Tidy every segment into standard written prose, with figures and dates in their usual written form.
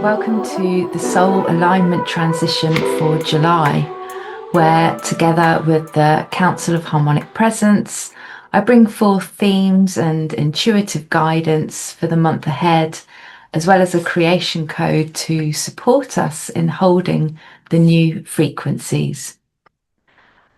Welcome to the Soul Alignment Transition for July, where together with the Council of Harmonic Presence, I bring forth themes and intuitive guidance for the month ahead, as well as a creation code to support us in holding the new frequencies.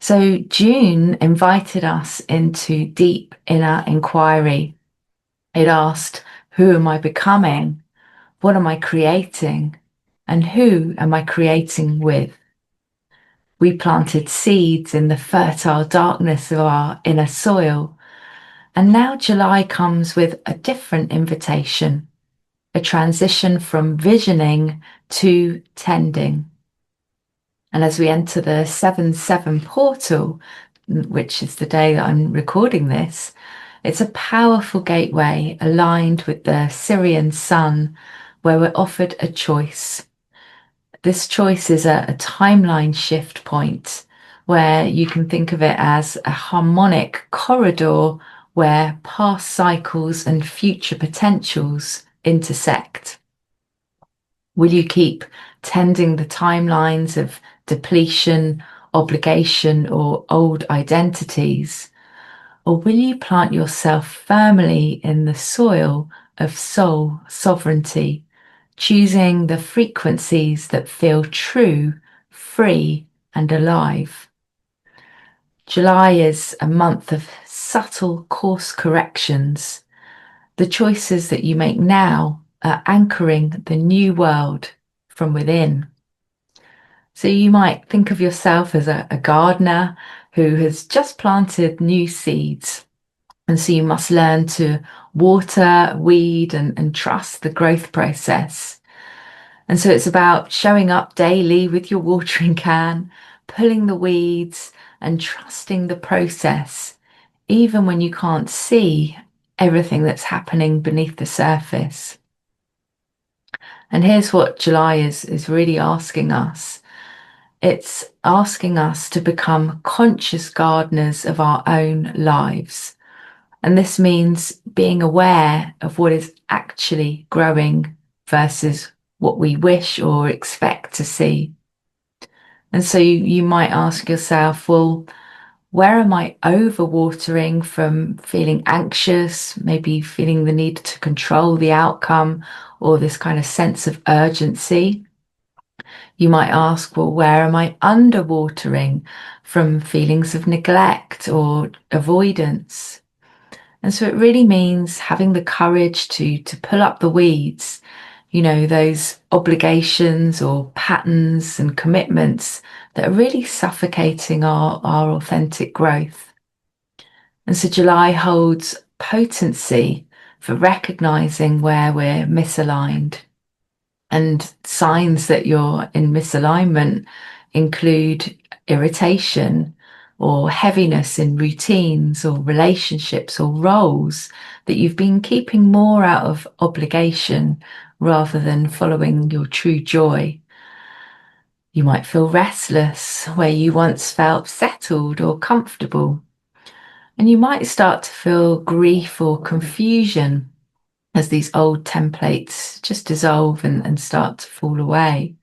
So June invited us into deep inner inquiry. It asked, who am I becoming? What am I creating? And who am I creating with? We planted seeds in the fertile darkness of our inner soil. And now July comes with a different invitation, a transition from visioning to tending. And as we enter the 7/7 portal, which is the day that I'm recording this, it's a powerful gateway aligned with the Syrian sun, where we're offered a choice. This choice is a timeline shift point where you can think of it as a harmonic corridor where past cycles and future potentials intersect. Will you keep tending the timelines of depletion, obligation, or old identities? Or will you plant yourself firmly in the soil of soul sovereignty, choosing the frequencies that feel true, free, and alive? July is a month of subtle course corrections. The choices that you make now are anchoring the new world from within. So you might think of yourself as a gardener who has just planted new seeds. And so you must learn to water, weed, and trust the growth process. And so it's about showing up daily with your watering can, pulling the weeds, and trusting the process, even when you can't see everything that's happening beneath the surface. And here's what July is really asking us. It's asking us to become conscious gardeners of our own lives. And this means being aware of what is actually growing versus what we wish or expect to see. And so you might ask yourself, well, where am I overwatering from feeling anxious, maybe feeling the need to control the outcome or this kind of sense of urgency? You might ask, well, where am I underwatering from feelings of neglect or avoidance? And so it really means having the courage to pull up the weeds, those obligations or patterns and commitments that are really suffocating our authentic growth. And so July holds potency for recognizing where we're misaligned. And signs that you're in misalignment include irritation or heaviness in routines or relationships or roles that you've been keeping more out of obligation rather than following your true joy. You might feel restless where you once felt settled or comfortable. And you might start to feel grief or confusion as these old templates just dissolve and start to fall away.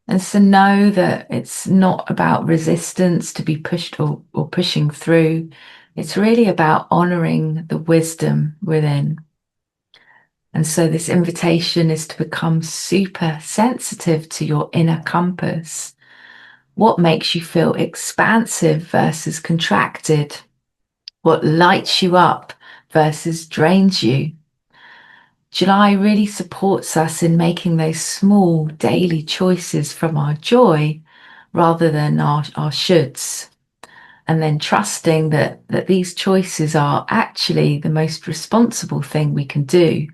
And so know that it's not about resistance to be pushed or pushing through. It's really about honoring the wisdom within. And so this invitation is to become super sensitive to your inner compass. What makes you feel expansive versus contracted? What lights you up versus drains you? July really supports us in making those small daily choices from our joy rather than our shoulds. And then trusting that these choices are actually the most responsible thing we can do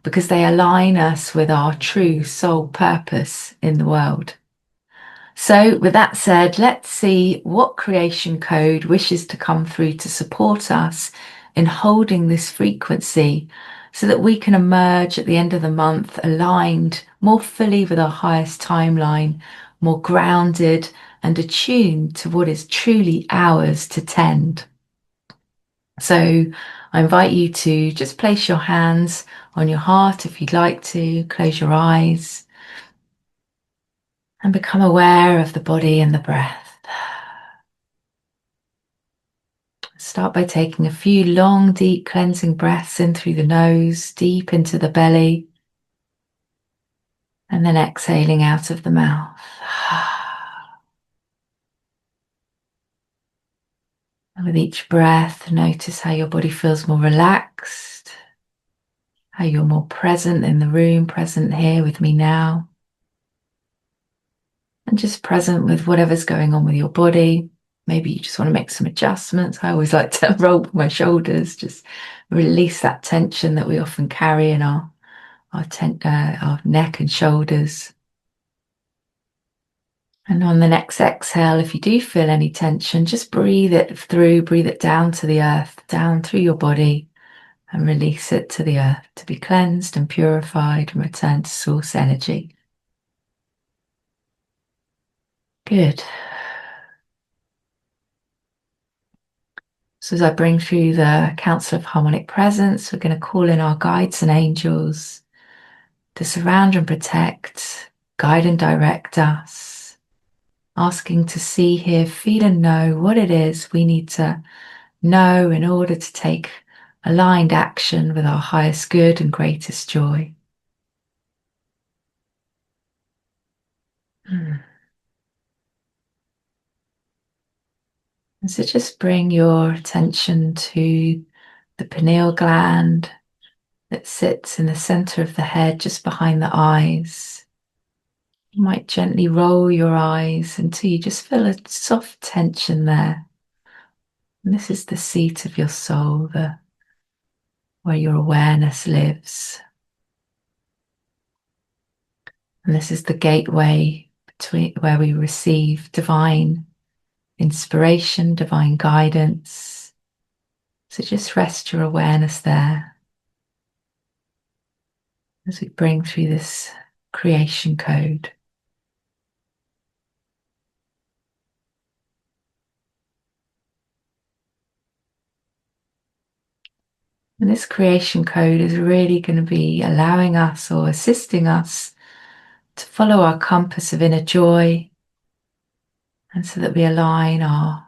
because they align us with our true soul purpose in the world. So with that said, let's see what creation code wishes to come through to support us in holding this frequency so that we can emerge at the end of the month aligned more fully with our highest timeline, more grounded and attuned to what is truly ours to tend. So I invite you to just place your hands on your heart if you'd like to, close your eyes, and become aware of the body and the breath. Start by taking a few long, deep cleansing breaths in through the nose, deep into the belly, and then exhaling out of the mouth. And with each breath, notice how your body feels more relaxed, how you're more present in the room, present here with me now, and just present with whatever's going on with your body. Maybe you just want to make some adjustments. I always like to roll my shoulders, just release that tension that we often carry in our neck and shoulders. And on the next exhale, if you do feel any tension, just breathe it through, breathe it down to the earth, down through your body, and release it to the earth to be cleansed and purified and return to source energy. Good. So as I bring through the Council of Harmonic Presence, we're going to call in our guides and angels to surround and protect, guide and direct us, asking to see, hear, feel and know what it is we need to know in order to take aligned action with our highest good and greatest joy. And so just bring your attention to the pineal gland that sits in the center of the head, just behind the eyes. You might gently roll your eyes until you just feel a soft tension there. And this is the seat of your soul, where your awareness lives. And this is the gateway between where we receive divine inspiration, divine guidance. So just rest your awareness there as we bring through this creation code. And this creation code is really going to be allowing us or assisting us to follow our compass of inner joy, and so that we align our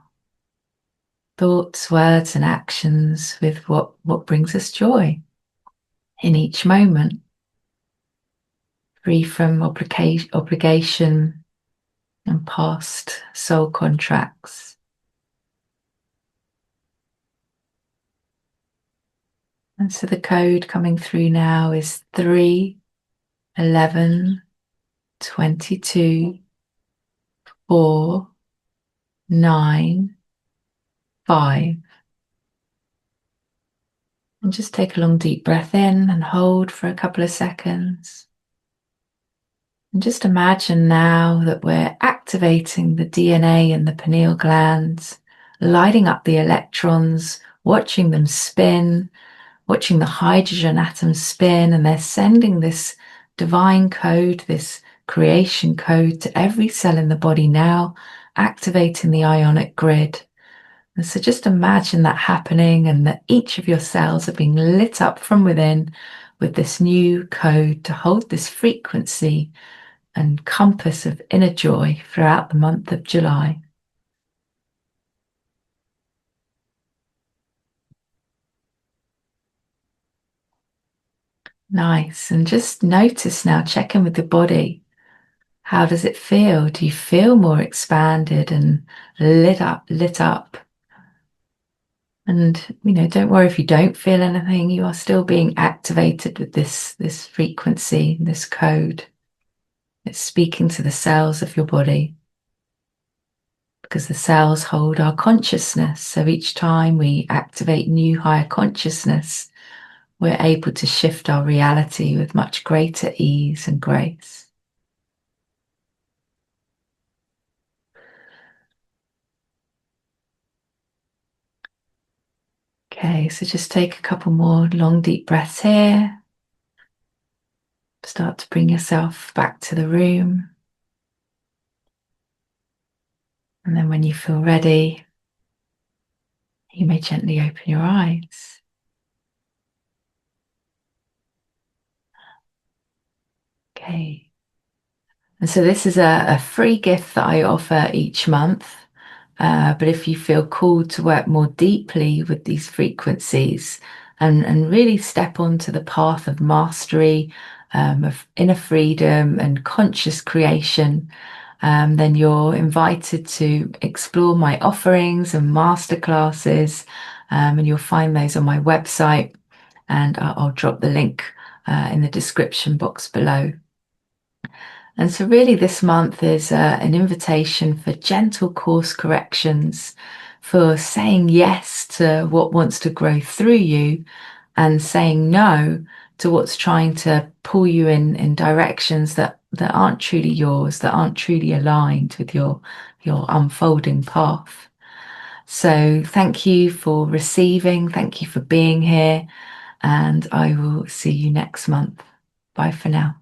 thoughts, words, and actions with what brings us joy in each moment, free from obligation and past soul contracts. And so the code coming through now is 3, 11, 22, 4, 9, 5. And just take a long deep breath in and hold for a couple of seconds. And just imagine now that we're activating the DNA in the pineal glands, lighting up the electrons, watching them spin, watching the hydrogen atoms spin, and they're sending this divine code, this creation code to every cell in the body now, activating the ionic grid. And so just imagine that happening, and that each of your cells are being lit up from within with this new code to hold this frequency and compass of inner joy throughout the month of July. Nice. And just notice now, check in with the body. How does it feel? Do you feel more expanded and lit up, lit up? And, don't worry if you don't feel anything. You are still being activated with this frequency, this code. It's speaking to the cells of your body, because the cells hold our consciousness. So each time we activate new higher consciousness, we're able to shift our reality with much greater ease and grace. Okay, so just take a couple more long, deep breaths here. Start to bring yourself back to the room. And then when you feel ready, you may gently open your eyes. Okay. And so this is a free gift that I offer each month. But if you feel called to work more deeply with these frequencies and really step onto the path of mastery, of inner freedom and conscious creation, then you're invited to explore my offerings and masterclasses, and you'll find those on my website, and I'll drop the link in the description box below. And so, really, this month is an invitation for gentle course corrections, for saying yes to what wants to grow through you and saying no to what's trying to pull you in directions that aren't truly yours, that aren't truly aligned with your unfolding path. So, thank you for receiving, thank you for being here, and I will see you next month. Bye for now.